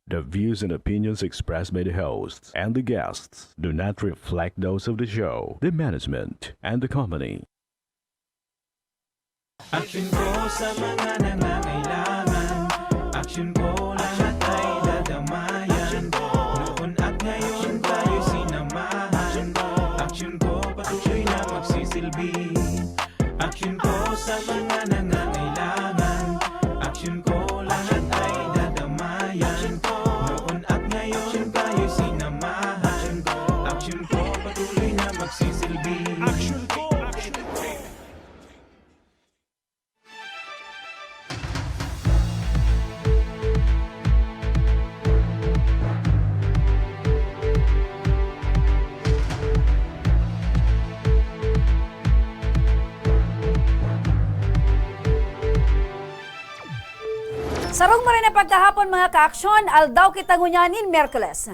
The views and opinions expressed by the hosts and the guests do not reflect those of the show, the management, and the company. Action ko sa mga nangangailangan. Action ko lahat ay dadamayan. Noon at ngayon tayo sinamahan. Action ko patuloy na magsisilbi. Action ko sa mga nangangailangan. Action ko lahat ay dadamayan. Noon at ngayon tayo sinamahan. Action ko patuloy na magsisilbi. Action ko. Sarong mo rin na pagkahapon mga ka-aksyon, aldaw kita ngunyanin Merkules.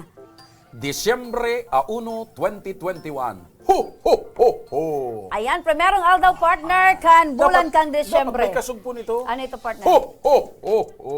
Disyembre 1, 2021. Ho, ho, ho, ho! Ayan, primerong aldaw partner kan bulan kang Desyembre. Dapat may kasugpo nito. Ano ito partner? Ho, ho, ho, ho!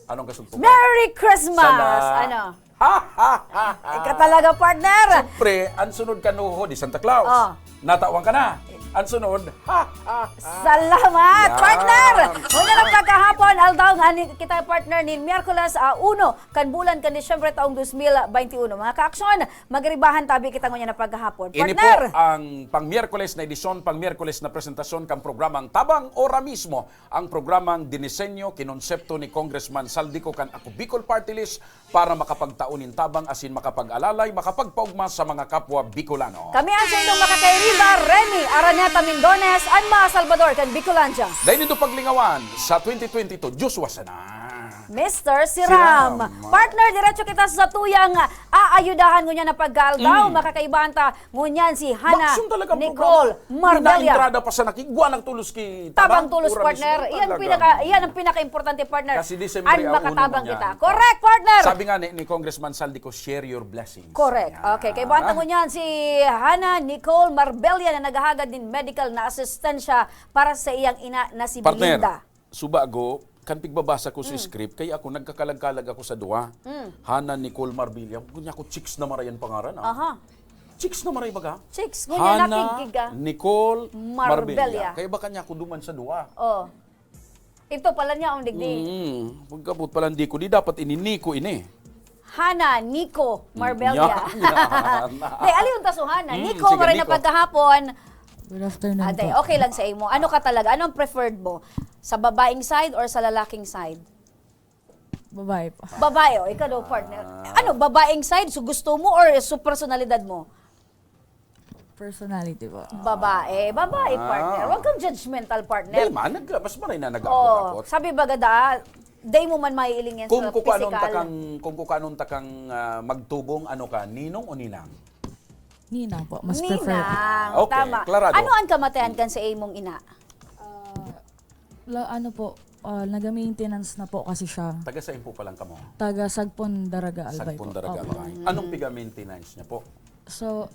Anong kasugpo? Merry Christmas! Sana. Ano? Ha, ha, ha, ha! Ika talaga partner! Siyempre, ang sunod ka nuho di Santa Claus. Oh. Natawang ka na. Ang sunod, ha, ha, ha! Salamat, Yan. partner! Una lang pagkahapon, aldaw nga kita partner ni Miyerkules 1, kan bulan kan Desyembre taong 2021. Mga ka-aksyon, magribahan tabi kita ngunya na pagkahapon. Ini po Partner! ang pang-Miyerkules na edisyon, pang-Miyerkules na presentasyon kang programang Tabang Ora mismo. Ang programang dinisenyo, kinonsepto ni Congressman Saldico kan Ako Bicol Party List para makapagtaunin tabang asin makapag-alalay, makapagpaugma sa mga kapwa Bicolano. Kami ang sa inyong makakairiba, Remy Araneta Mindones, Anma Salvador, kan Bicolandia. Dahil nito paglingawan sa 2022, Diyos wasana. Mr. Siram. Siram. Partner, diretso kita sa tuyang aayudahan ngunyan na pagkaldaw. Makakaibahan ta ngunyan si Hana Maksyon talaga ang Nicole programa. Marbella. Pinaentrada pa sa nakigwa ng tulos ki Tabang tulos, Ura partner. mismo, Yan ang pinaka-importante, partner. Kasi Disyembre An makatabang 1 kita. yan. Correct, partner. Sabi nga ni Congressman Saldico, share your blessings. Correct. Yan. Okay, kaibahan ta ngunyan si Hana Nicole Marbella na naghahagad din medical na asistensya para sa iyang ina na si Belinda. Partner, subago, kan pigbabasa ko sa script, kaya ako nagkakalag-kalag ako sa duwa. Hana Nicole Marbella. Kunya ko chicks na marayan pangaran. Aha. Chicks na maray baga? Chicks, ngunyan Hana nakikiga. Nicole Marbella. Marbella. Kaya baka niya ako duman sa duwa. Oh. Ito pala niya ang digdi. Pagkabot pala hindi ko, di dapat ininiko ini. Hana Nico Marbella. Yan. Day, aliyon ta so Hana. Nico, sige, maray na Nico. pagkahapon. Good afternoon Aday, po. okay lang sa imo. Ano ka talaga? Anong preferred mo? Sa babaeng side or sa lalaking side? Babae po. Babae, o ikaw daw partner. Ano, babaeng side? So gusto mo or sa personalidad mo? Personality po. Babae. Babae, partner. Huwag kang judgmental, Dahil partner. man, mas maray na Oh, nag-akot-akot. sabi ba gada, day mo man maiiling yan Kung sa kukanon physical. takang magtubong, ano ka, ninong o ninang? Ninang po. Mas prefer po. Ninang. Okay, Tama. klarado. Ano ang kamatayan kan sa imong ina? Ano po, naga-maintenance na po kasi siya. Taga sa po palang kamo. Taga Sagpon, Daraga, Albay Sagpon po. Daraga Opo. Albay. Anong piga maintenance niya po? So,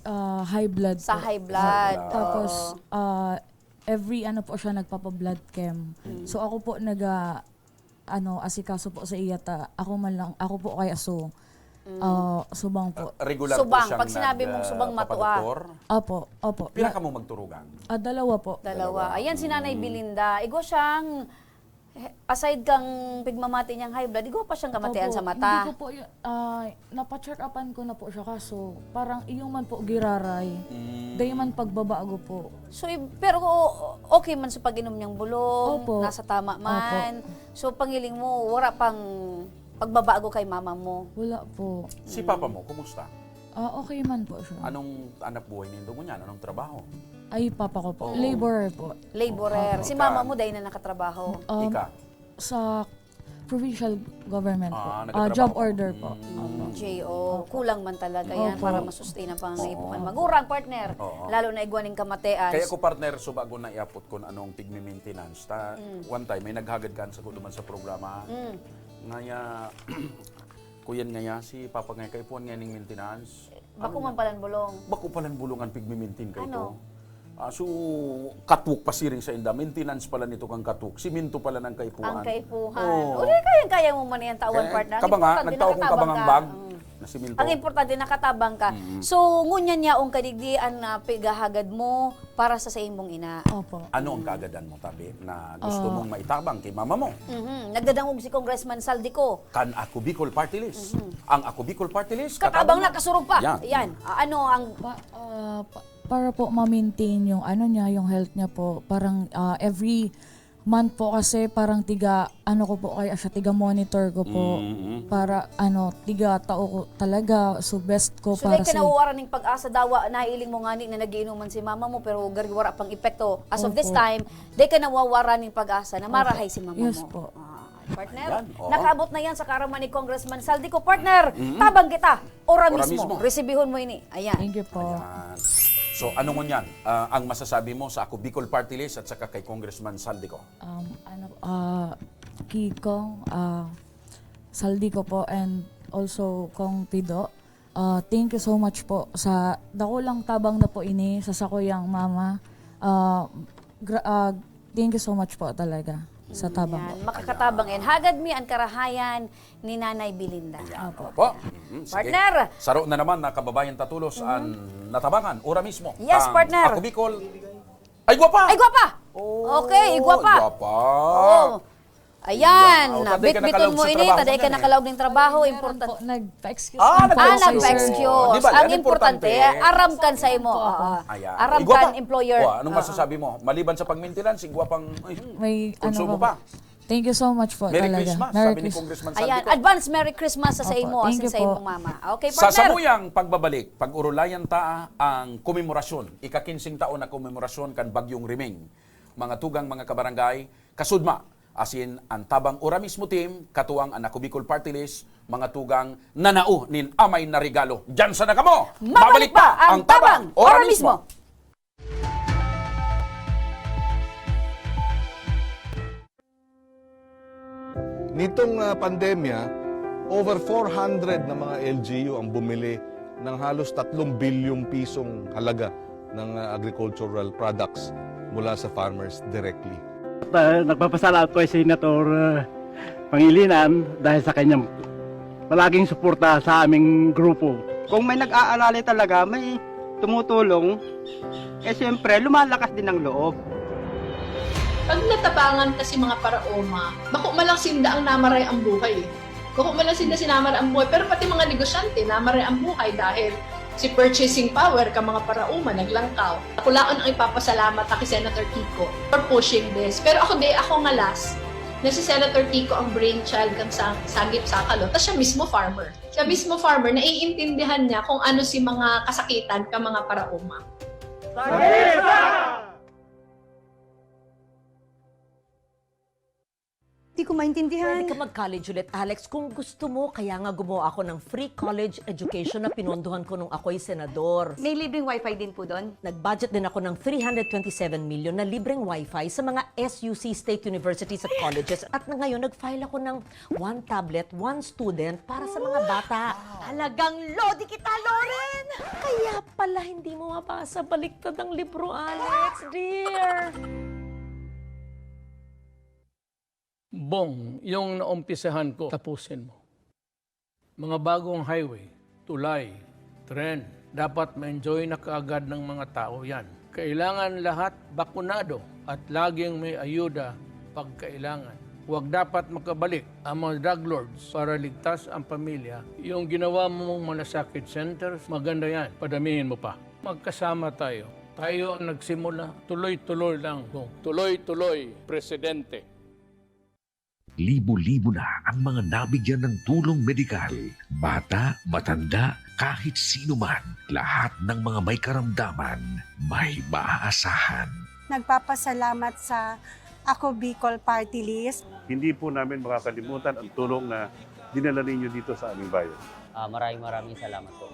high blood Sa po. high blood. Tapos, Oo. every ano po siya nagpapa-blood chem. So, ako po asikaso po sa iyata. Ako po kay Aso. Subang po. Regular Subang. po siyang Pag sinabi mong subang matua. papadoktor. Opo. Pila ka mo magturugan? Dalawa po. Dalawa. Ayan si Nanay Belinda. Igo siyang, aside kang pigmamati niyang high blood, igo pa siyang kamatayan Opo, sa mata. Hindi ko po, napa-check upan ko na po siya kaso parang iyong man po giraray. Dayo man pagbabago po. So, pero okay man sa pag-inom niyang bulong, Opo. nasa tama man. So, pangiling mo, wala pang pagbabago kay mama mo. Wala po. Si papa mo, kumusta? Okay man po siya. Anong anak buhay nindo mo niyan? Anong trabaho? Ay, papa ko po. Laborer po. Laborer. Si mama mo dahil na nakatrabaho. Ika? Sa provincial government po. nagtatrabaho Job ka. order po. Opo. J.O. Kulang man talaga yan Opo. para masustain ang pangaipukan. Magurang partner. Oo. Lalo na igwaning kamatean. Kaya ko partner, subago na iapot ko anong pigmi-maintenance. One time, may naghagad kan sa kuduman sa programa. Ngaya, kuyan ngaya, si Papa ngay kay puan nga ning maintenance. Bako man palan bulong. Bako palang bulungan pigmi-maintain kay Ano? So, katwok pa siring sa inda. Maintenance pala nito kang katwok. Siminto pala ng kaipuan. Ang kaipuhan. Oo. Uli, kaya mo man yan tawan, partner. Ang Kabanga, importante, nagtao kong nakatabang kabangang ka. bag na siminto. Ang importante, nakatabang ka. So, ngunyan niya ang kadigdian na pigahagad mo para sa imong ina. Opo. Ano ang kaagadan mo, tabi, na gusto mong maitabang kay mama mo? Nagdadangog si Congressman Saldico. Kan Ako Bicol Party List. Ang Ako Bicol Party List, Katabang na kasurog pa. Yan. Yan. Ano ang... Para po ma-maintain yung ano niya, yung health niya po. Parang every month po kasi parang ano ko po kaya siya, tiga monitor ko po. Para tiga tao ko talaga, so best ko So, para like, sa... kinawawaran ng pag-asa dawa, nahiling mo nga ni na nagiinuman si mama mo, pero gariwara pang epekto. As of this Opo. time, di ka nawawaran ng pag-asa na marahay si mama Yes mo. po. Partner, Yan, oo. nakabot na yan sa karaman ni Congressman Saldico. Partner, tabang kita. Ora Ora mismo. mismo. Resibihon mo ini. Ayan. Thank you po. Yan. So, ano mo yan? Ang masasabi mo sa Ako Bicol Party List at saka kay Congressman Saldico? Kikong, Saldico po, and also Kong Pido. Thank you so much po sa dakulang tabang na po ini sa sakuyang mama. Thank you so much po talaga sa tabang po. Yan, makakatabang yan. Hagad mi ang karahayan ni Nanay Belinda. Opo. Sige. Partner! Saro na naman na kababayan Tatulos ang natabangan, ora mismo. Yes, Ang partner. Ako Bicol. Ay, gwapa! Ay, gwapa! Okay, gwapa. Gwapa. Oh. Ayan, Yan. Oh, taday ka bit-biton nakalaog mo sa ini, trabaho taday mo ka yan, nakalaog ng trabaho, Po, importante. nagpa-excuse Nagpa-excuse. Di ba, Ang yan, importante, importante. aram kan sa imo. Ayan. Aram Ay, gwapa. kan employer. Anong masasabi mo? Maliban sa pagmintilan, si gwapang May konsumo po. pa. Thank you so much po Merry talaga. Christmas, Merry sabi ni Christmas. Congressman Ayan, Saldico. advance Merry Christmas sa Opo, imo, thank asin you sa po. imong mama. Okay, Sa partner. samuyang pagbabalik, pag-urulayan ta ang komemorasyon, ika-15 taon na komemorasyon kan Bagyong Riming. Mga tugang mga kabarangay, kasudma, asin ang tabang ora mismo team, katuwang ang Ako Bicol Party List, mga tugang nanao nin amay na regalo. Diyan sa nakamo, Mabalik pa ang tabang ora mismo. Nitong pandemya, over 400 na mga LGU ang bumili ng halos 3 bilyong pisong halaga ng agricultural products mula sa farmers directly. Nagpapasalamat ko kay Senator Pangilinan dahil sa kanyang palaging suporta sa aming grupo. Kung may nag-aalala talaga, may tumutulong, siyempre lumalakas din ang loob. Pag natabangan kasi mga paraoma, bako malang sinda ang namaray ang buhay. Bako malang sinda sinamaray ang buhay, pero pati mga negosyante namaray ang buhay dahil si purchasing power ka mga paraoma naglangkaw. Ako lang ang ipapasalamat kay Senator Kiko for pushing this. Pero ako nga last, na si Senator Kiko ang brainchild kang sagip sakalo, tapos siya mismo farmer. Siya mismo farmer, naiintindihan niya kung ano si mga kasakitan ka mga paraoma. Hindi ko maintindihan. Pwede ka mag-college ulit, Alex, kung gusto mo. Kaya nga gumawa ako ng free college education na pinondohan ko nung ako'y senador. May libreng wifi din po doon? Nag-budget din ako ng 327 million na libreng wifi sa mga SUC state universities at colleges. At ngayon, nag-file ako ng 1 tablet, 1 student para sa mga bata. Talagang lodi kita, Loren! Kaya pala hindi mo mabasa baliktad ang libro, Alex, dear. Bong, yung naumpisahan ko, tapusin mo. Mga bagong highway, tulay, tren, dapat ma-enjoy na kaagad ng mga tao yan. Kailangan lahat bakunado at laging may ayuda pag kailangan. Huwag dapat makabalik ang mga drug lords para ligtas ang pamilya. Yung ginawa mong malasakit centers, maganda yan. Padamihin mo pa. Magkasama tayo. Tayo ang nagsimula. Tuloy-tuloy lang. Bong. Tuloy-tuloy, Presidente. Libo-libo na ang mga nabigyan ng tulong medikal. Bata, matanda, kahit sino man, lahat ng mga may karamdaman, may maaasahan. Nagpapasalamat sa Ako Bicol Party List. Hindi po namin makakalimutan ang tulong na dinala ninyo dito sa aming bayan. Maraming salamat po.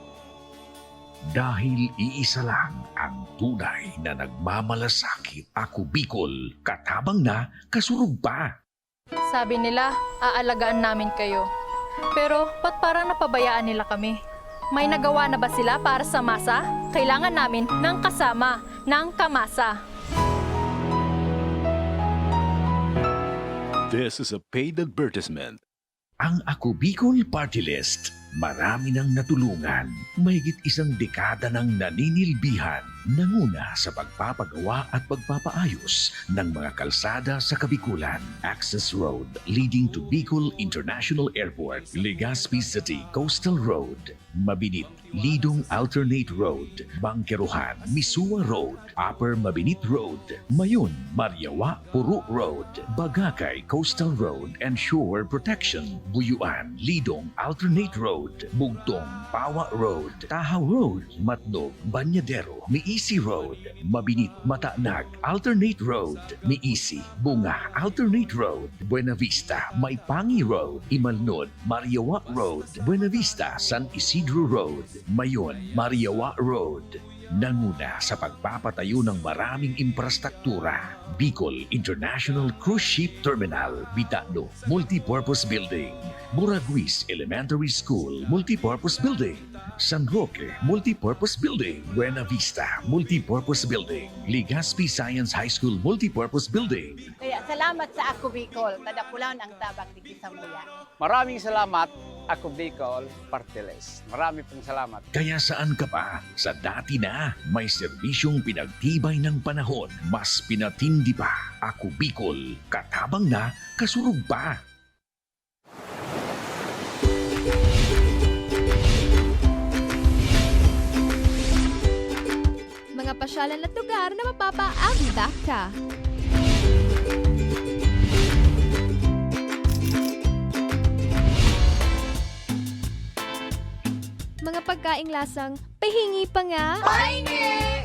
Dahil iisa lang ang tunay na nagmamalasakit. Ako Bicol, katabang na, kasurog pa. Sabi nila, aalagaan namin kayo. Pero ba't parang napabayaan nila kami? May nagawa na ba sila para sa masa? kailangan namin ng kasama, ng kamasa. This is a paid advertisement. Ang Ako Bicol Party List, marami nang natulungan, mahigit isang dekada ng naninilbihan, nanguna sa pagpapagawa at pagpapaayos ng mga kalsada sa Kabikulan. Access Road leading to Bicol International Airport, Legazpi City Coastal Road, Mabinit, Lidong Alternate Road, Bangkeruhan, Misua Road, Upper Mabinit Road, Mayon, Mariawa, Puro Road, Bagakay Coastal Road and Shore Protection, Buyuan, Lidong Alternate Road, Bugtong, Pawa Road, Tahaw Road, Matnog, Banyadero, Miisi Road, Mabinit, Mataanag, Alternate Road, Miisi, Bunga, Alternate Road, Buena Vista, Maipangi Road, Imalnod, Mariawa Road, Buena Vista, San Isidro Road, Mayon, Mariawa Road. Nanguna sa pagpapatayo ng maraming infrastruktura. Bicol International Cruise Ship Terminal, Bitano, Multipurpose Building, Buraguis Elementary School, Multipurpose Building, San Roque, Multipurpose Building, Buena Vista, Multipurpose Building, Legazpi Science High School, Multipurpose Building. Kaya salamat sa Ako Bicol, tadapulan ang tabak di Kisamuya. Maraming salamat, Ako Bicol Party List. Marami pong salamat. Kaya saan ka pa? Sa dati na, may serbisyong pinagtibay ng panahon. Mas pinatindi pa. Ako Bicol, katabang na, kasurug pa. Mga pasyalan at lugar na mapapaabdak ka. Mga pagkaing lasang pahingi pa nga. Pahingi!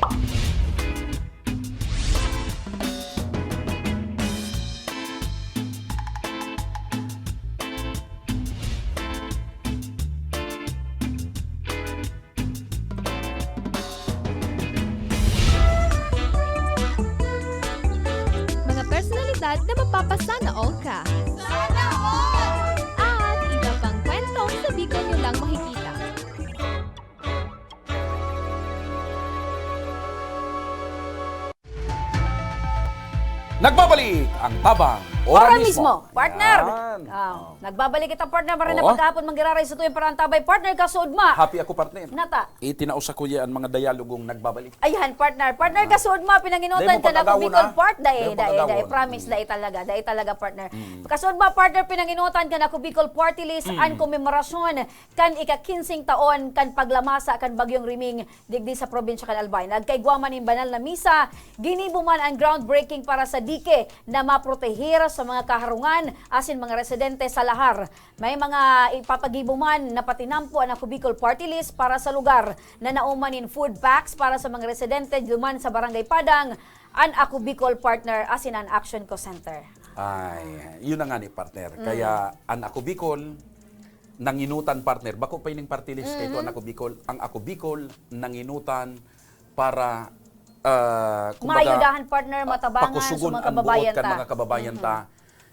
Mga personalidad na mapapasana all ka. Sana all! At iba pang kwentong sa Bicol nyo lang makikita. Nagbabalik ang Tabang Ora mismo, partner. Yan. Nagbabalik kita partner para na Oo. pagkahapon manggiraray sa tuyong parang tabay. Partner, kasuod ma. Happy ako, partner. Nata. Itinausa ko yan mga dialogong nagbabalik. Ayan, partner. Partner, kasuod ma. Pinanginutan Dahil mo ka na pagkagawon, Bicol ha? Part. Dahil mo Dae. pagkagawon. Promise, dae talaga, partner. Kasuod ma, partner, pinanginutan ka na Bicol Party List an komemorasyon kan ika-15 taon kan paglamasa kan Bagyong Riming digdi sa probinsya kan Albay. Nagkaigwaman ng banal na misa, ginibuman ang groundbreaking para sa dike na maprotehir sa mga kaharungan asin mga residente sa lahar. May mga ipapagibuman na patinampo ang Ako Bicol Party List para sa lugar na naumanin food packs para sa mga residente duman sa Barangay Padang an Ako Bicol Partner asin an Action Co Center. Ay, yun na nga ni partner. Kaya ang Ako Bicol, nanginutan partner. Bako pa yung party list kay ito ang Ako Bicol. Ang Ako Bicol, nanginutan para Maayudahan partner, matabangan sa pakusugon mga ang kababayan buot kan ta. mga kababayan ta.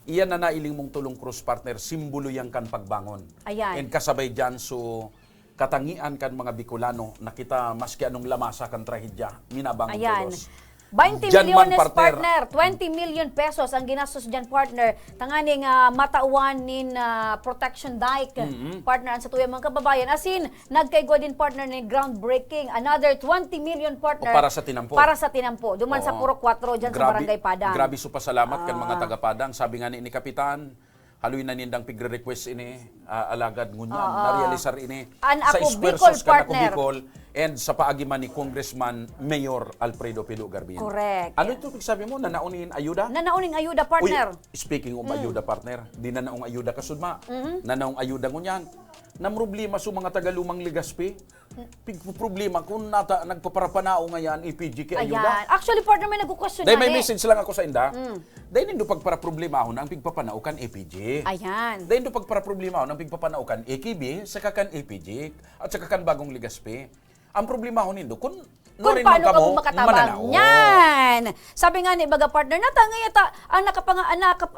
Iyan na nailing mong tulong cross partner, simbolo yan kan pagbangon. Ayan. And kasabay dyan, so katangian kan mga Bicolano na kita maski anong lamasa kan trahedya, minabangon Ayan. tulos. 20 Dyan man, milyones partner. partner, 20 million pesos ang ginastos dyan partner. Tanganing matauan nin protection dike partner sa tuyang mga kababayan. Asin, nagkaigwa din partner ni groundbreaking. Another 20 million partner. O para sa tinampo. Para sa tinampo. Duman sa Oo. Puro 4 dyan sa Barangay Padang. Grabe so pasalamat kan mga taga-Padang. Sabi nga ni Kapitan, haluin na nindang pigre-request ini, alagad ngunyan, na-realisar ini. An sa Ako esfuerzos Bicol kan Ako partner. Bicol and sa paagiman ni Congressman Mayor Alfredo Pilo Garbin. Correct. Ano ito sabi mo, nanaunin ayuda? Nanauning ayuda partner. Uy, speaking of ayuda partner, di nanaong ayuda kasudma. Nanaong ayuda ngunyan. Na problema sa mga tagalumang Legazpi. Problema kung nagpaparapanao ngayon EPG kay ayuda. Ayan. Actually partner, may nagkukwestiyon Dahil na may eh. message lang ako sa inda. Dahil hindi pagpara problema ako ng pigpapanaukan APG. Ayan. Dahil hindi pagpara problema ako ng pigpapanaukan AKB, saka kan APG, at saka kan bagong Legazpi. Ang problema ko nindo, kung Kung paano ka mo makatabang. Yan! Sabi nga ni baga partner, natangay ang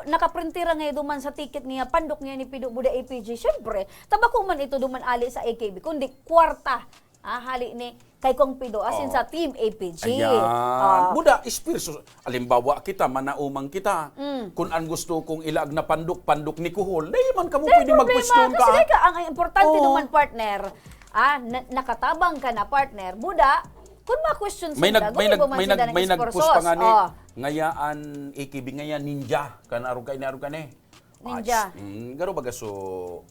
nakaprintira ngayon duman sa ticket niya, pandok niya ni Pido Buda APG. Siyempre, tabako man ito duman ali sa AKB, kundi kwarta hali ni kay Kong Pido asin sa Team APG. Ayan. Buda, espirso. Alimbawa kita, manaumang kita. Kung ang gusto kong ilag na panduk ni Kuhol, dahil man ka mo pwede mag-question ka. Kasi ang importante naman, partner, nakatabang ka na, partner, buda, kung ma-question sila, may nag-post pa nga ni, ngayaan, ikibi ngayon, ninja. Kan arog ka ni. Ninja. Garo baga so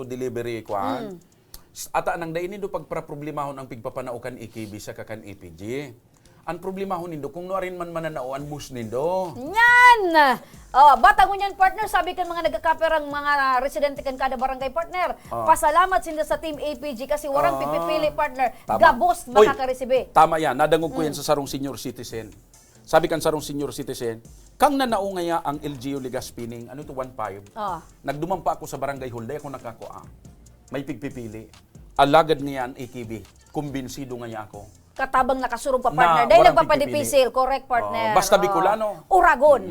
delivery ko. Ata nang dainin do pagpraproblemahon ang pigpapanaukan IKB sa kakan APG. Ang problemahon nindo kung nuarin man mananao ang bus nindo. Yan! Batang ngunyan, partner, sabi kan mga nagkakaperang mga residente kan kada barangay, partner. Pasalamat sila sa Team APG kasi warang pipipili, partner. Tama. Gabos makakaresibe. Tama yan. Nadangog ko yan sa sarong senior citizen. Sabi kan sarong senior citizen, kang nanao ngaya ang LGU Ligaspining, ano to 1.5. Nagdumampa ako sa barangay hall, day ako nakakuha. May pigpipili. Alagad niyan AKB. Kumbinsido ngaya ako. Katabang nakasurong pa, partner. Dahil walang nagpapadipisil. Correct, partner. Basta Bicolano. Uragon.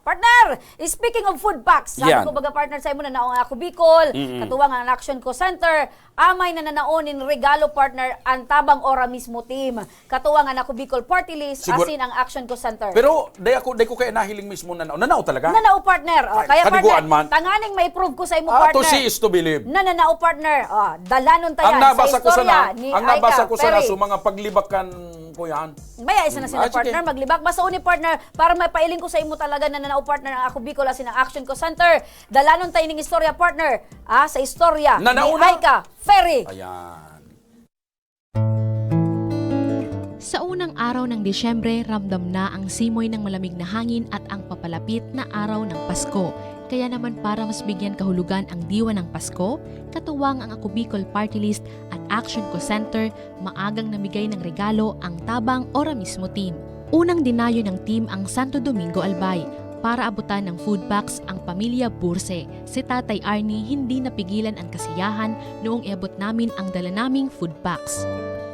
Partner, speaking of food packs, sabi ko baga, partner, sa imo na naong ako Bicol, katuwang ang Action Co Center, amay na nanaonin regalo, partner, ang tabang ora mismo team. Katuwang ang ako Bicol Party List, asin ang Action Co Center. Pero day ko kaya nahiling mismo nanao. Nanao talaga? Nanao, partner. Kaya, kaniguan partner, man. tanganing may prove ko sa imo, partner. To see is to believe. Nanao, partner. Dalanon tayo Ang nabasa ko sana, ni ang nabasa Aika ko sana Perry. so mga paglibakan ko yan. Baya, isa na sila, partner, sige. maglibak. Basta uni, partner, para mapailing ko sa imo talaga na nanao, partner, ang ako Bicol asin ang Action Co Center. Dalanon tayo ning istorya, partner, sa istorya ni Aika Ferry. Ayan. Sa unang araw ng Disyembre, ramdam na ang simoy ng malamig na hangin at ang papalapit na araw ng Pasko. Kaya naman para mas bigyan kahulugan ang diwa ng Pasko, katuwang ang Ako Bicol Party List at Action Co Center, maagang namigay ng regalo ang Tabang Ora Mismo Team. Unang dinayo ng team ang Santo Domingo Albay para abutan ng food packs ang pamilya Burse. Si Tatay Arnie hindi napigilan ang kasiyahan noong iabot namin ang dala naming food packs.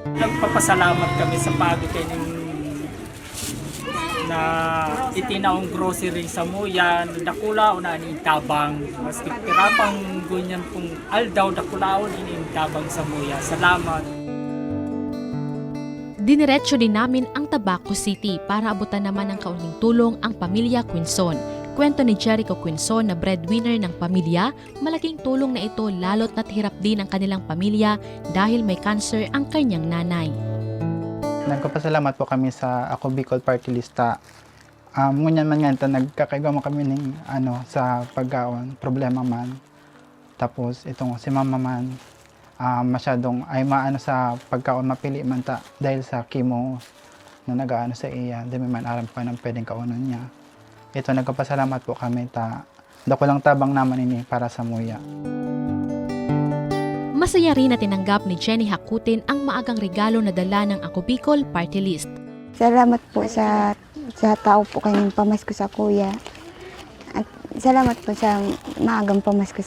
Nagpapasalamat kami sa pagkain na itinaong grocery sa muyan, dakula o na tabang. Maski pirapang ganyan pong aldaw, dakula o tabang sa muya. Salamat. Diniretso din namin ang Tabaco City para abutan naman ng kaunting tulong ang pamilya Quinson. Kwento ni Jericho Quinson na breadwinner ng pamilya, malaking tulong na ito lalo't na't hirap din ang kanilang pamilya dahil may cancer ang kanyang nanay. Nagpapasalamat po kami sa Ako Bicol Party Lista. Ngunyan man nga, nagkakaigaw kami ng sa paggaon, problema man. Tapos itong si mama man, masyadong ay maano sa pagkaon, mapili man ta dahil sa chemo na nagaano sa iya, di man alam pa ng pwedeng kaunon niya. Ito, nagpapasalamat po kami dakulang tabang naman ini para sa muya. Masaya rin na tinanggap ni Jenny Hakutin ang maagang regalo na dala ng Ako Bicol Party List. Salamat po sa tao po kayong pamasko sa kuya. At salamat po sa maagang pamasko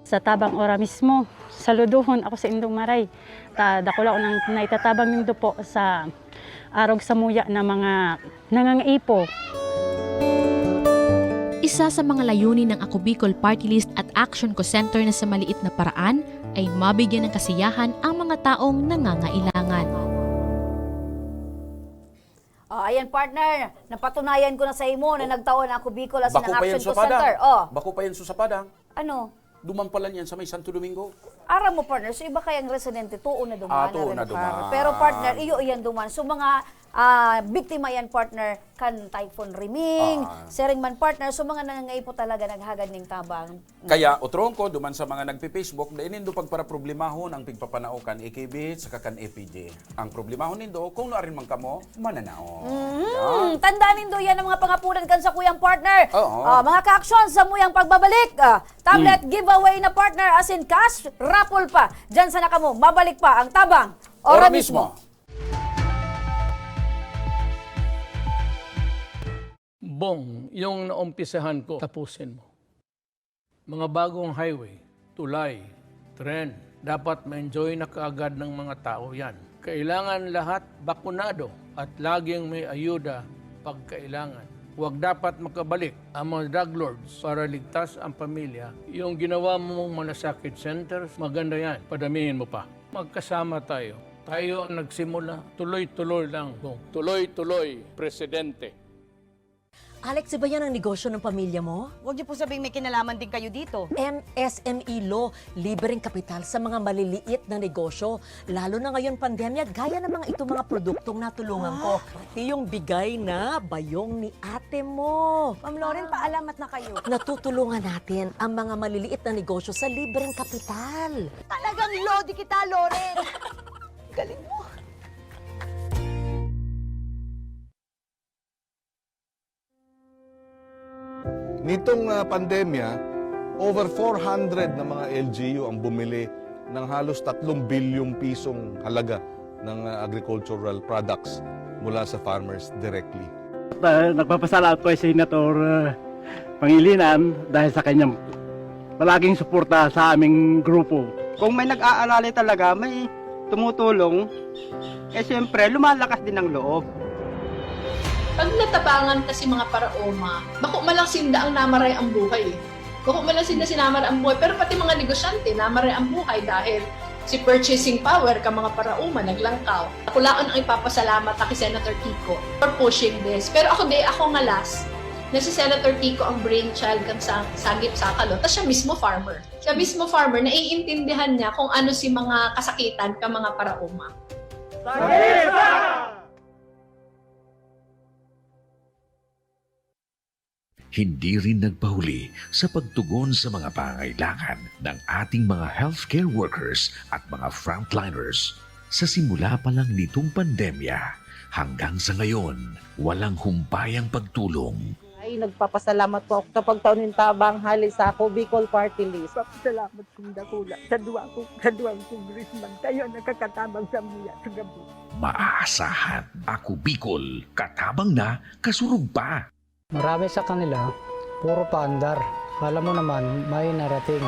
sa Tabang Ora Mismo. Saluduhon ako sa Indong Maray. Dakula ko nang naitatabang nindo po sa arog sa muya na mga nangangaipo. Isa sa mga layunin ng Ako Bicol Party List at Action Co Center na sa maliit na paraan ay mabigyan ng kasiyahan ang mga taong nangangailangan. Ayan, partner, napatunayan ko na sa imo na nagtaon Ako Bicol asin ang Bako pa yan Action sa Co Center. Bako pa yan sa Padang. Ano? Dumampalan yan sa may Santo Domingo. Aram mo, partner, so iba kayang residente, tuon na dumaan. Tuon na dumaan. Pero partner, iyo iyan dumaan. So mga biktima yan, partner, kan Typhoon Riming, sering man, partner, so mga nangangay po talaga naghagad ng tabang. Kaya utrong ko duman sa mga nagpi-Facebook dainin do pagpara problemahon ang pigpapanao kan AKB sa kan APG. Ang problemahon nindo kung naarin man kamo mananao. Tandaan nindo yan ang mga pangapunan kan sa kuyang partner. Oo. Mga ka-action sa muyang pagbabalik. Tablet giveaway na, partner, as in cash, raffle pa. Diyan sa nakamo, mabalik pa ang tabang. Ora mismo. Bong, yung naumpisahan ko, tapusin mo. Mga bagong highway, tulay, tren, dapat ma-enjoy na kaagad ng mga tao yan. Kailangan lahat bakunado at laging may ayuda pagkailangan. Huwag dapat makabalik ang mga drug lords para ligtas ang pamilya. Yung ginawa mong malasakit centers, maganda yan. Padamihin mo pa. Magkasama tayo. Tayo ang nagsimula, tuloy-tuloy lang. Tuloy-tuloy, Presidente. Alex, iba yan ang negosyo ng pamilya mo? Huwag niyo po sabihin may kinalaman din kayo dito. MSME Law, libreng kapital sa mga maliliit na negosyo. Lalo na ngayon pandemya, gaya ng itong mga produktong natulungan ko. Pati yung bigay na bayong ni ate mo. Ma'am Lauren, paalamat na kayo. Natutulungan natin ang mga maliliit na negosyo sa libreng kapital. Talagang lodi kita, Lauren. Galing mo. Nitong pandemya, over 400 na mga LGU ang bumili ng halos 3 bilyong pisong halaga ng agricultural products mula sa farmers directly. Nagpapasalamat po si Senator Pangilinan dahil sa kanyang palaging suporta sa aming grupo. Kung may nag-aalala talaga, may tumutulong, siyempre lumalakas din ang loob. Pag natabangan kasi mga paraoma, bako malang sinda ang namaray ang buhay. Bako malang sinda sinamar ang buhay, pero pati mga negosyante namaray ang buhay dahil si purchasing power ka mga paraoma naglangkaw. Kulaan ang ipapasalamat kay Senator Kiko for pushing this. Pero ako nga last, na si Senator Kiko ang brainchild kang Sagip Sakalo, tapos siya mismo farmer. Siya mismo farmer, naiintindihan niya kung ano si mga kasakitan ka mga paraoma. Hindi rin nagpahuli sa pagtugon sa mga pangailangan ng ating mga healthcare workers at mga frontliners. Sa simula pa lang nitong pandemya, hanggang sa ngayon, walang humpayang pagtulong. Ay, nagpapasalamat po ako sa pagtaunin tabang hali sa ako Bicol Party List. Salamat kong dakula sa duwang congressman. Tayo nakakatabang sa muya sa gabi. Maaasahan, ako Bicol, katabang na, kasurug pa. Marami sa kanila, puro paandar. Alam mo naman, may narating.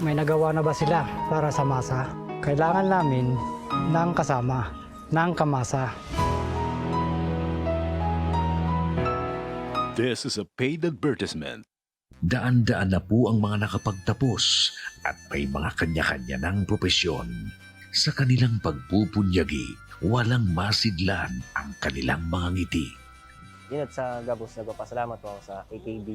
May nagawa na ba sila para sa masa? Kailangan namin ng kasama, ng kamasa. This is a paid advertisement. Daan-daan na po ang mga nakapagtapos at may mga kanya-kanya ng propesyon. Sa kanilang pagpupunyagi, walang masidlan ang kanilang mga ngiti. Yun at sa Gabos, nagpapasalamat po ako sa AKB.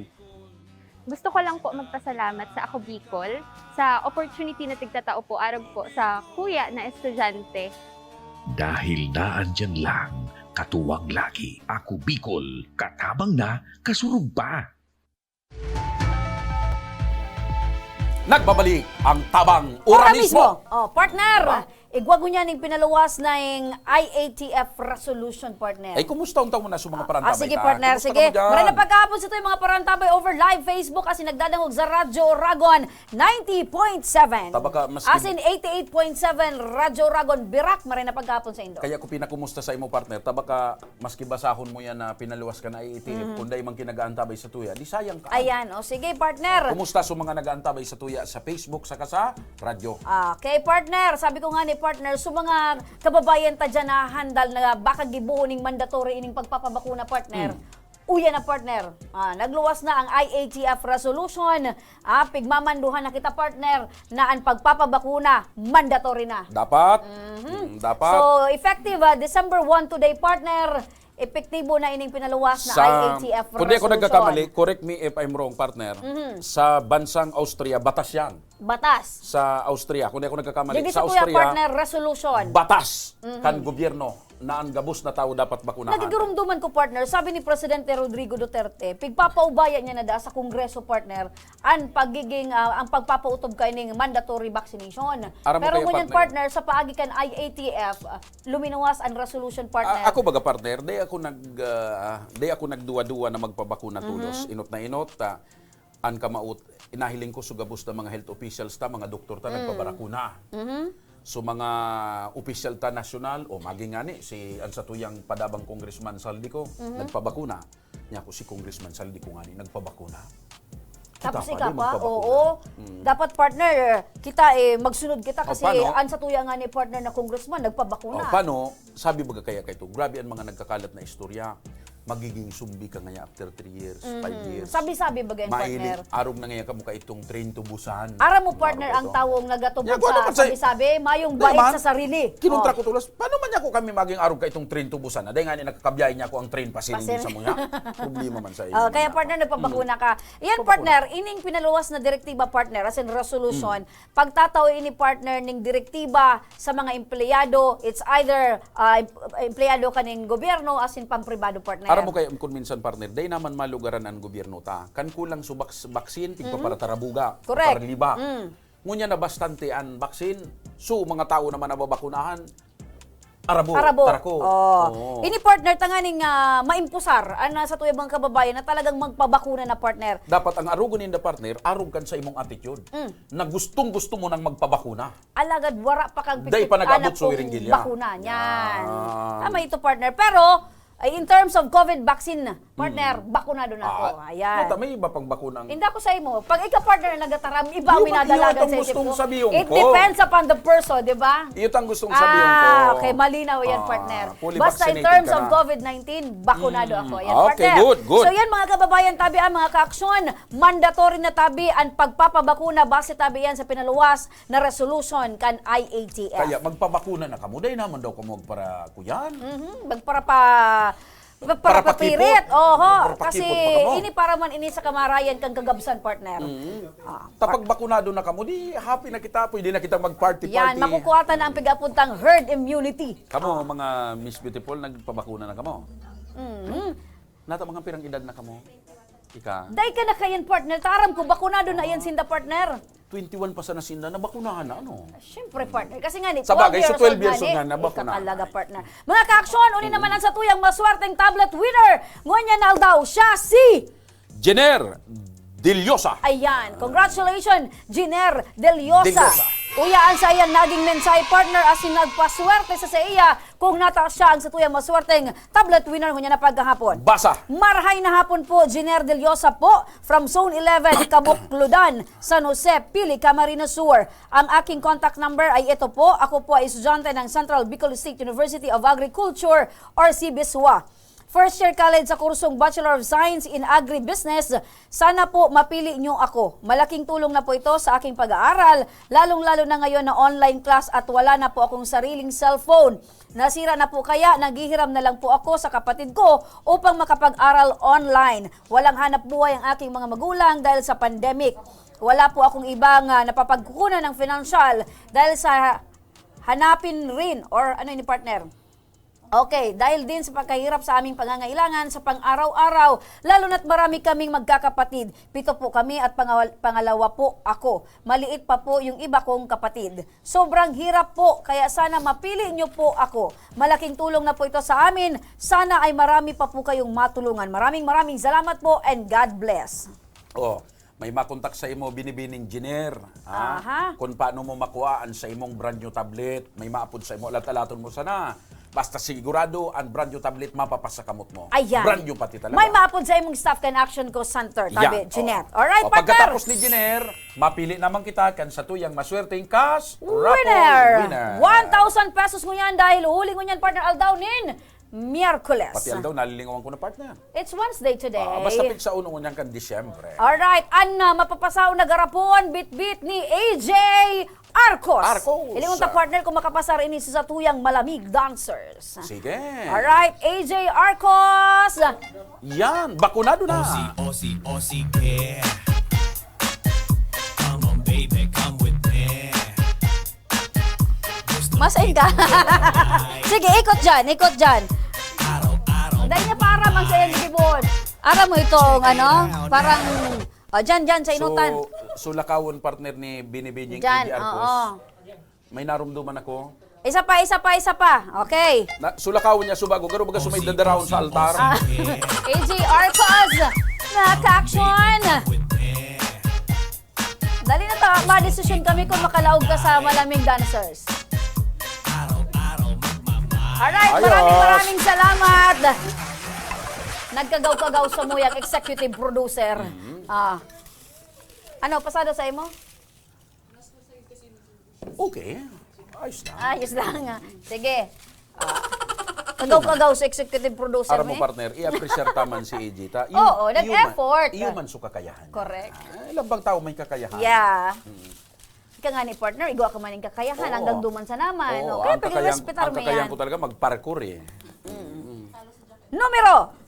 Gusto ko lang po magpasalamat sa Ako Bicol sa opportunity na tigtatao po araw po sa kuya na estudyante. Dahil naandyan lang, katuwang lagi. Ako Bicol, katabang na, kasurug pa. Nagbabalik ang Tabang Oramismo. Oh, partner! Igwago niya ning pinaluwas na yung IATF resolution, partner. Ay, kumusta ang taon mo na sa mga parantabay sige, ka? partner, Kumusta sige. ka mo dyan? Maraming pagkahapon sa ito yung mga parantabay over live Facebook kasi nagdadangog sa Radyo Ragon 90.7. Tabaka, maski- As in 88.7 Radyo Ragon Birak, maraming pagkahapon sa Indo. Kaya ko pinakumusta sa imo partner, tabaka maski basahon mo yan na pinaluwas ka na IATF, kung dahil mang kinagaantabay sa tuya, di sayang ka. Ayan, sige, partner. Kumusta sa mga nagaantabay sa tuya sa Facebook, saka sa radyo? Okay, partner. Sabi ko nga ni partner, so mga kababayan ta dyan na handal na baka gibuhoning mandatory ining pagpapabakuna, partner. Uya na, partner. Nagluwas na ang IATF resolution. Pigmamanduhan na kita, partner, na ang pagpapabakuna mandatory na. Dapat. Dapat. So, effective December 1 today, partner. Epektibo na ining pinaluwas na IATF resolution. Kung di ako nagkakamali, correct me if I'm wrong, partner. Sa bansang Austria, batas yan. Batas. Sa Austria, kung di ako nagkakamali, Hindi sa sa kuya, Austria, partner, resolution. batas kan gobyerno na ang gabos na tao dapat bakunahan. Nagigurumduman ko, partner, sabi ni Presidente Rodrigo Duterte, pigpapaubaya niya na da sa Kongreso, partner, ang pagpapautob kay ning mandatory vaccination. Pero ngunyan, partner, sa paagi kan IATF, luminuwas ang resolution, partner. Ako baga, partner, di ako nagduwa-duwa na magpabakuna tulos. Inot na inot, an kamaut, inahiling ko sugabos na mga health officials ta, mga doktor ta, nagpabarakuna. So mga opisyal ta nasyonal, o maging nga ni, si ansatuyang padabang Congressman Saldico, nagpabakuna. Niya ko si Congressman Saldico nga ni, nagpabakuna. Tapos ika pa, oo. Dapat, partner, kita magsunod kita kasi ansatuya nga ni partner na congressman, nagpabakuna. Paano, sabi baga kaya kayo, grabe ang mga nagkakalat na istorya. magiging sumbi ka ngayon after 3 years, 5 years. Sabi-sabi ba ganyan, partner? Mailing arog na ngayon ka mukha itong train to Busan. Ara mo, partner, ang tawong nagatubod Ya, kuwan naman sa say- sabi-sabi, mayong Di bait man, sa sarili. Kinuntra Oh. ko tulos, paano man niya ko kami maging arog ka itong train to Busan? Aday nga ni nakakabiyahin niya ko ang train pasiling Pasin- sa muya. Problema man sa iyo. Kaya partner, nagpabakuna ka. Yan partner, ining pinaluwas na direktiba partner, as in resolution, pagtataw ini partner ning direktiba sa mga empleyado, it's either empleyado kaning gobyerno as in pampribado partner. Ara mo kay kung minsan partner, day naman malugaran ang gobyerno ta. Kan kulang subaks baksin tigpa para tarabuga, Correct. para liba. Ngunya na bastante an baksin, so mga tao naman na babakunahan. Arabo. Tarako. Oh. Ini partner tanganing maimpusar ana sa tuyang mga kababayan na talagang magpabakuna na partner. Dapat ang arugon in the partner, arog kan sa imong attitude. Na gustong-gusto mo nang magpabakuna. Alagad wara pa kang Day pa nag-abot anak sa kong Wiringgilya. bakuna niyan. Tama ito partner. Pero in terms of COVID vaccine, partner, bakunado na ako. Ayan. Nata, may iba pang bakunang. Hindi ako sa imo. Pag ikaw partner nagataram, iba ang minadalagan sa isip gustong ko. sabihin It ko. depends upon the person, di ba? Iyo tang gustong sabihin ko. Okay, malinaw yan, partner. fully Basta in vaccinated terms ka of na. COVID-19, bakunado ako. Yan, Okay, partner. good. So yan mga kababayan, tabi ang mga kaaksyon, mandatory na tabi ang pagpapabakuna base tabi yan sa pinaluwas na resolution kan IATF. Kaya magpabakuna na kamo. Day naman daw kamo para kuyan. Magpara para papirit. Oho, kasi pa kamo. ini para man ini sa kamarayan kang kagabsan partner. Tapag bakunado na kamo, di happy na kita, pwede na kita mag-party-party. Yan, makukuhatan na ang pigapuntang herd immunity. Kamo, mga Miss Beautiful, nagpabakuna na kamo. Nata mga pirang edad na kamo. Ika, Day ka na kayan partner, taram ko bakunado na yan sinda partner. 21 pa sa nasinda, nabakunahan na ano? Siyempre partner, kasi nga ni Sa bagay, sa 12 years old old nga, nabakunahan. Ikakalaga partner. Mga kaaksyon, uni naman ang sa tuyang maswerteng tablet winner. Ngunya na daw siya si Jenner Deliosa. Ayan, congratulations, Giner Deliosa. Deliosa. Uyaan sa iyang naging mensahe partner as in nagpaswerte sa iya kung nata siya ang sa tuyang maswerteng tablet winner ngunya na pagkahapon. Basa. Marhay na hapon po, Giner Deliosa po, from Zone 11, Kabukludan, San Jose, Pili, Camarines Sur. Ang aking contact number ay ito po. Ako po ay estudyante ng Central Bicol State University of Agriculture or CBSUA. First year college sa kursong Bachelor of Science in Agribusiness. Sana po mapili niyo ako. Malaking tulong na po ito sa aking pag-aaral, lalong-lalo na ngayon na online class at wala na po akong sariling cellphone. Nasira na po kaya naghihiram na lang po ako sa kapatid ko upang makapag-aral online. Walang hanap buhay ang aking mga magulang dahil sa pandemic. Wala po akong ibang napapagkukunan ng financial dahil sa hanapin rin or ano ni partner? Okay, dahil din sa pagkahirap sa aming pangangailangan sa pang-araw-araw, lalo na't marami kaming magkakapatid. 7 po kami at pangalawa po ako. Maliit pa po yung iba kong kapatid. Sobrang hirap po, kaya sana mapili nyo po ako. Malaking tulong na po ito sa amin. Sana ay marami pa po kayong matulungan. Maraming salamat po and God bless. Oh, may makontak sa imo binibining Jenner. Kung paano mo makuhaan sa imong brand new tablet, may maapod sa imo alat-alaton mo sana. Basta sigurado ang brand new tablet mapapasa kamot mo. Ayan. Brand new pati talaga. May maapod sa imong staff can action ko center, tabi, Jeanette. Alright, partner. Pagkatapos ni Jenner, mapili naman kita kan sa tuyang maswerteng cash Winner! winner. 1,000 pesos mo yan dahil huli mo yan, partner, Aldaunin. Miyerkules. Pati daw nalilingawan ko na partner. It's Wednesday today. Basta sa unong unang kan Disyembre. Alright, mapapasaw na garapon, bit-bit ni AJ Arcos. Ilingon ta partner kung makapasar ini sa tuyang malamig dancers. Sige. Alright, AJ Arcos. Yan, bakunado na. Aussie, yeah. Come on, baby, come with me. Masain ka. Sige, ikot dyan. Dahil niya para magsayan ni Kibon. Ara mo itong parang, dyan, sa inutan. So lakawon partner ni Binibining Dyan, AJ Arcos. oo. May narumduman ako. Isa pa. Okay. Sulakawon niya subago, garo baga sumay dadaraon sa altar. AJ Arcos, naka-action. Dali na ta, ma-decision kami kung makalaog ka sa malamig dancers. Alright, maraming salamat. Nagkagaw-kagaw sa muyang executive producer. Pasado sa imo? Okay. Ayos lang. Ayos lang. Sige. Kagaw-kagaw sa executive producer Para mo me. partner, i-appreciate taman si AJ. Oo, nag-effort. Iyo man so kakayahan. Correct. Ilang bang tao may kakayahan? Yeah. Ika nga ni partner, igawa ka man yung kakayahan Oo. hanggang duman sa naman. Oo, Kaya ang kakayahan, pag-respetar ang mo kakayahan yan. ko talaga mag-parkour eh. Numero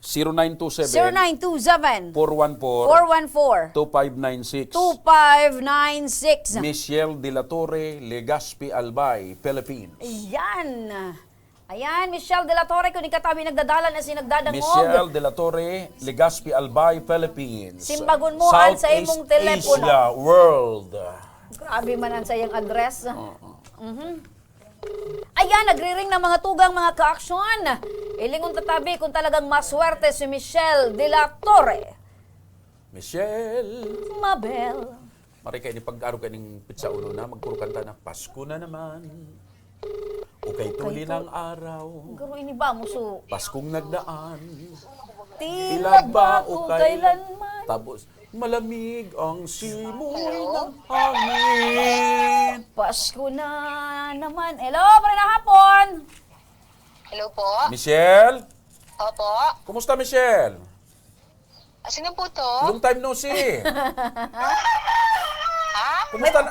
0927 0927 414 414 2596 2596. Michelle De La Torre, Legazpi Albay, Philippines. Ayan. Ayan, Michelle De La Torre, kung ikatabi nagdadalan na sinagdadangog. Michelle De La Torre, Legazpi Albay, Philippines. Simbagon mo an sa imong telepono. Asia World. Grabe man ang sayang address. Ayan, nagriring ng mga tugang mga ka-aksyon. Ilingon tatabi kung talagang maswerte si Michelle De La Torre. Michelle. Mabel. Mari kayo ni pag-aro ka ng pizza ulo na, magpuro kanta na, Pasko na naman. Ukay tuli ng araw. Garo ini ba mo so? Paskong nagdaan. Tila ba o kailanman? Tapos, malamig ang simoy ng hangin. Pasko na naman. Hello, magandang hapon. Hello po. Michelle? Opo. Kumusta, Michelle? Sino po to? Long time no see.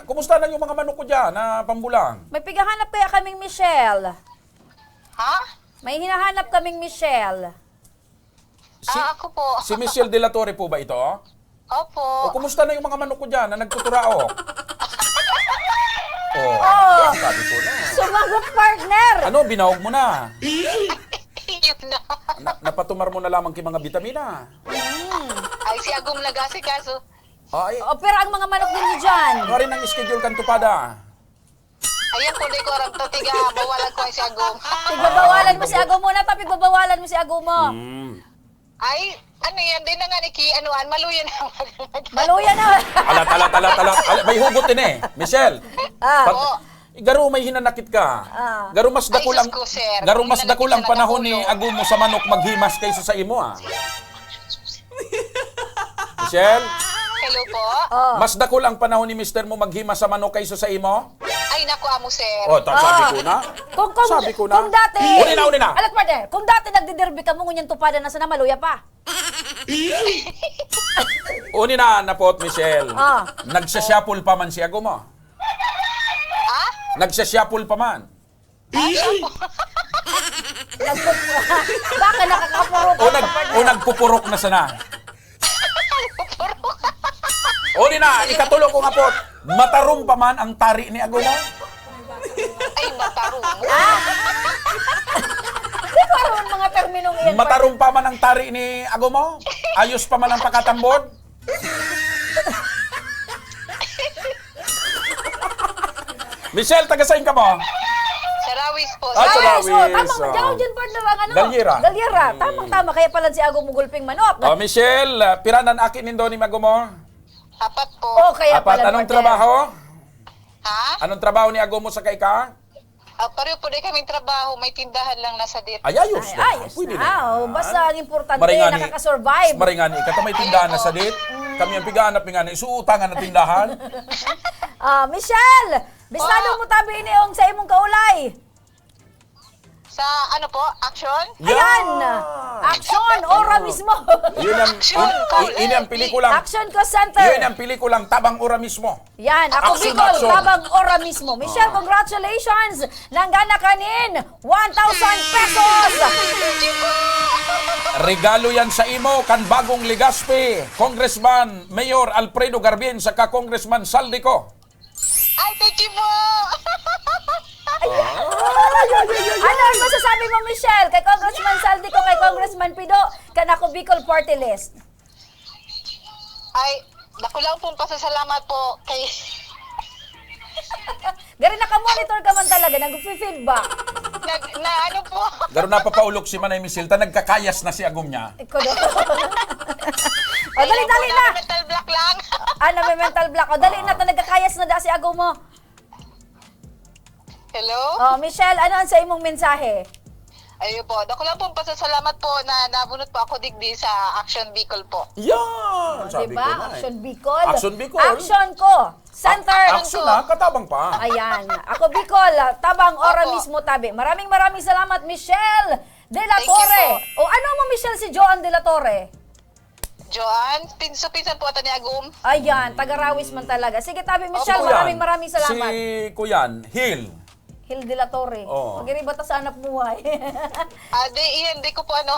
Kumusta na yung mga manok ko dyan na pambulang? May pigahanap kaya kaming Michelle. Ha? May hinahanap kaming Michelle. Ako po. Si Michelle De La Torre po ba ito? Opo. O kumusta na yung mga manok ko dyan na nagtuturao? Oh. Sabi ko na. Sumagot partner. Ano, binawag mo na? Yun na. Napatumar mo na lamang kay mga vitamina. Ay, si Agum Lagasi kaso. Ay, O, pero ang mga manok ninyo dyan. Mari nang schedule kang tupada. Ayan po, di ko aram to. Tiga, bawalan ko ay si Agum. Pigbabawalan mo si Agum muna, tapi pigbabawalan mo si Agum mo. Ay, ano yan, di na nga ni Ki, anuan, maluyan na. Maluya na. Alat. May hugot din eh. Michelle. Garo may hinanakit ka. Garo mas dako lang. Garo mas dako lang panahon ni Agum mo sa manok maghimas kaysa sa imo ah. Michelle? Hello po. Mas dako lang panahon ni Mister mo maghimas sa manok kaysa sa imo? Ay, naku, amo, sir. Sabi ko na. Sabi ko na. Kung dati. Uni na. Alat partner, kung dati nagdiderby ka mo, ngunyan tupada na sana maluya pa. Uni na pot, Michelle. Nagsasyapol pa man si Agum mo. Nagsasyapol pa man. Baka nakakapurok. O nagpupurok na sana. Uni na, ikatulo ko nga pot. Matarum pa man ang tari ni Agum mo. Ay, matarum. Di ko alam mga terminong iyan. Matarum pa man ang tari ni Agum mo. Ayos pa man ang pakatambod. Michelle, taga-sain ka mo? Sarawis po. Sarawis. Tamang diyaw dyan partner ang ano? Galyera. Galyera. Tamang-tama. Kaya pala si Agum mugulping manok. Michelle, piranan akin nindo ni Agum mo? Apat po. Kaya Apat, pala. anong trabaho? Ha? Anong trabaho ni Agum mo sa kay ka? Pareho po din kaming trabaho. May tindahan lang nasa dito. Ay, ayos na. Ayos Pwede na. Basta ang importante, Maringani. nakaka-survive. Maringani, may tindahan na sa dit. Kami ang pigahanap nga na isuutangan na tindahan. Michelle! Bisado mo tabi iniyong sa imong kaulay. Sa ano po? Action? Ayan! Action! Ora mismo! Yun ang pelikulang. Action ko center. Yun ang pelikulang Tabang Ora mismo. Yan, ako Action, Bicol, action. Tabang Ora mismo. Michelle, congratulations! Nanggana kanin, 1,000 pesos! Regalo yan sa imo kan bagong Legazpi, Congressman Mayor Alfredo Garbin sa ka-Congressman Saldico. Ay, thank you po! Ano ang masasabi mo, Michelle? Kay Congressman Saldico, kay Congressman Pido, kan ako Bicol Party List. Ay, naku lang pong pasasalamat po kay... Gari naka-monitor ka man talaga, nag-feedback. na ano po? Garo na papaulok si Manay Michelle, nagkakayas na si Agum niya. Ikaw daw. Dali na. Mental block lang. May mental block. Dali na, nagkakayas na da si Agum mo. Hello? Michelle, ano ang sa imong mensahe? Ayun po. Dako lang po pasasalamat po na nabunot po ako digdi sa Action Bicol po. Yan! Sabi Diba? ko na eh. Action Bicol. Action Bicol. Action ko. Center. Action na, katabang pa. Ayan. Ako Bicol, tabang ora Opo. mismo tabi. Maraming salamat, Michelle De La Thank you Torre. po. O ano mo, Michelle, si Joan De La Torre? Joan, pinsan po ata ni Agum. Ayan, taga-Rawis man talaga. Sige, tabi, Michelle, Opo, yan. maraming salamat. Si Kuyan, Hill. Hill De La Torre. Oo. Pag-iribata sa anak buhay. Di ko po ano.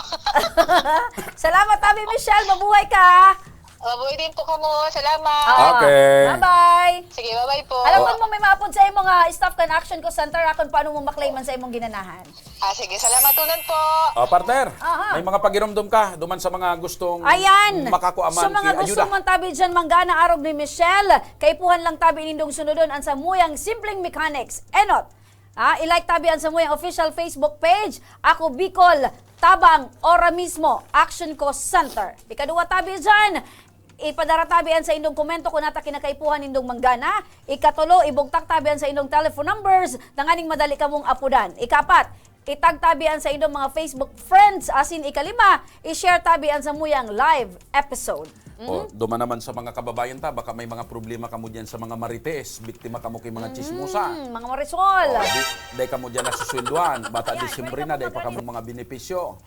Salamat, tabi, Michelle. Mabuhay ka. Mabuhay din po ka mo. Salamat. Okay. Bye-bye. Sige, bye-bye po. Alam mo may maapod sa imong staff kan Action ko Center akon paano mo maklaiman sa imong ginanahan. Sige, salamat tunan po. Partner, Aha. may mga pagiramdam ka duman sa mga gustong Ayan. makakuaman Sa mga kay gusto ayuda. man tabi dyan manggana arog ni Michelle, kaipuhan lang tabi nindong sunodon ang samuyang Simpleng Mechanics. Enot. I-like tabi ang samuyang official Facebook page. Ako Bicol, tabang ora mismo Action ko Center. Ikaduwa tabi dyan. Ipadara tabian sa indong komento kung nata kinakaipuhan indong manggana. Ikatulo, ibugtak tabian sa indong telephone numbers nanganing madali kamong apudan. Ikapat, itag tabian sa indong mga Facebook friends. Asin ikalima, i-share tabian sa muyang live episode. Duman naman sa mga kababayan ta, baka may mga problema kamo diyan sa mga marites, biktima kamo kay mga chismosa. Mga marisol. Dahil kamo diyan nasusweldoan, bata Disyembre na, dahil pa kamo mga benepisyo.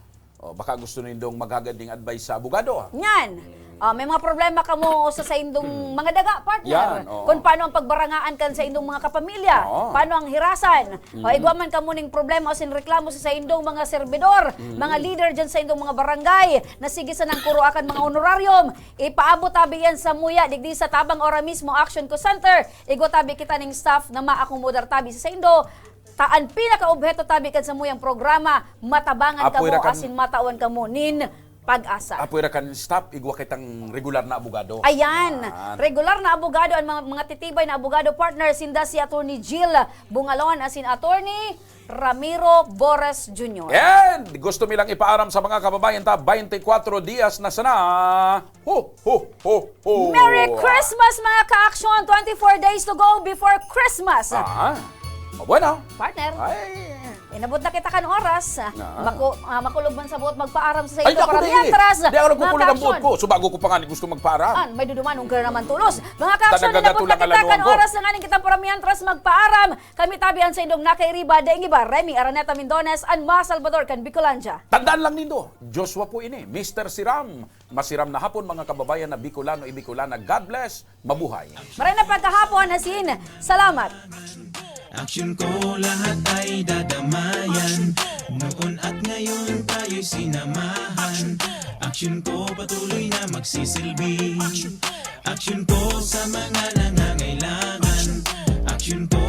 Baka gusto nindong maghagad advice sa abogado. Yan. May mga problema ka mo sa indong mga daga, partner. Yan, oo. Kung paano ang pagbarangaan kan sa indong mga kapamilya. Oo. Paano ang hirasan. O igwaman ka mo ning problema o sinreklamo sa indong mga servidor, mga leader dyan sa indong mga barangay, na sige sa nang kuruakan mga honorarium. Ipaabot tabi yan sa muya, digdi sa tabang ora mismo Action ko Center. Igwa tabi kita ning staff na maakomodar tabi sa indo. Taan pinaka-obheto tabi kan sa muyang programa, matabangan ka mo, asin matawan ka mo nin pag-asa. Apoy ra kan stop, igwa kitang regular na abogado. Ayan, regular na abogado ang mga titibay na abogado partner sinda si Attorney Jill Bungalon asin Attorney Ramiro Bores Jr. And gusto milang ipaaram sa mga kababayan ta 24 dias na sana. Ho ho ho ho. Merry Christmas mga ka-action! 24 days to go before Christmas. Bueno. Partner. Inabot na kita kan oras. Makulog man sa buot magpaaram sa Ay, ito para dili. mientras. Di ako nagkukulog ang buot ko. Subago ko pa nga gusto magpaaram. May duduman, ungkar naman tulos. Mga ka-action, Tanagagatulak inabot na kita ang kan laluan ko. oras na nga kita para mientras magpaaram. Kami tabihan sa indong nakairiba, daing iba, Remy Araneta Mindones, and Ma Salvador kan Bicolandia. Tandaan lang nindo, Joshua po ini, Mr. Siram. Masiram na hapon mga kababayan na Bicolano, Ibicolana. God bless, mabuhay. Maray na pagkahapon, Hasin. Salamat. Action ko lahat ay dadamayan. Noon at ngayon tayo'y sinamahan. Action ko patuloy na magsisilbi. Action ko sa mga nangangailangan. Action ko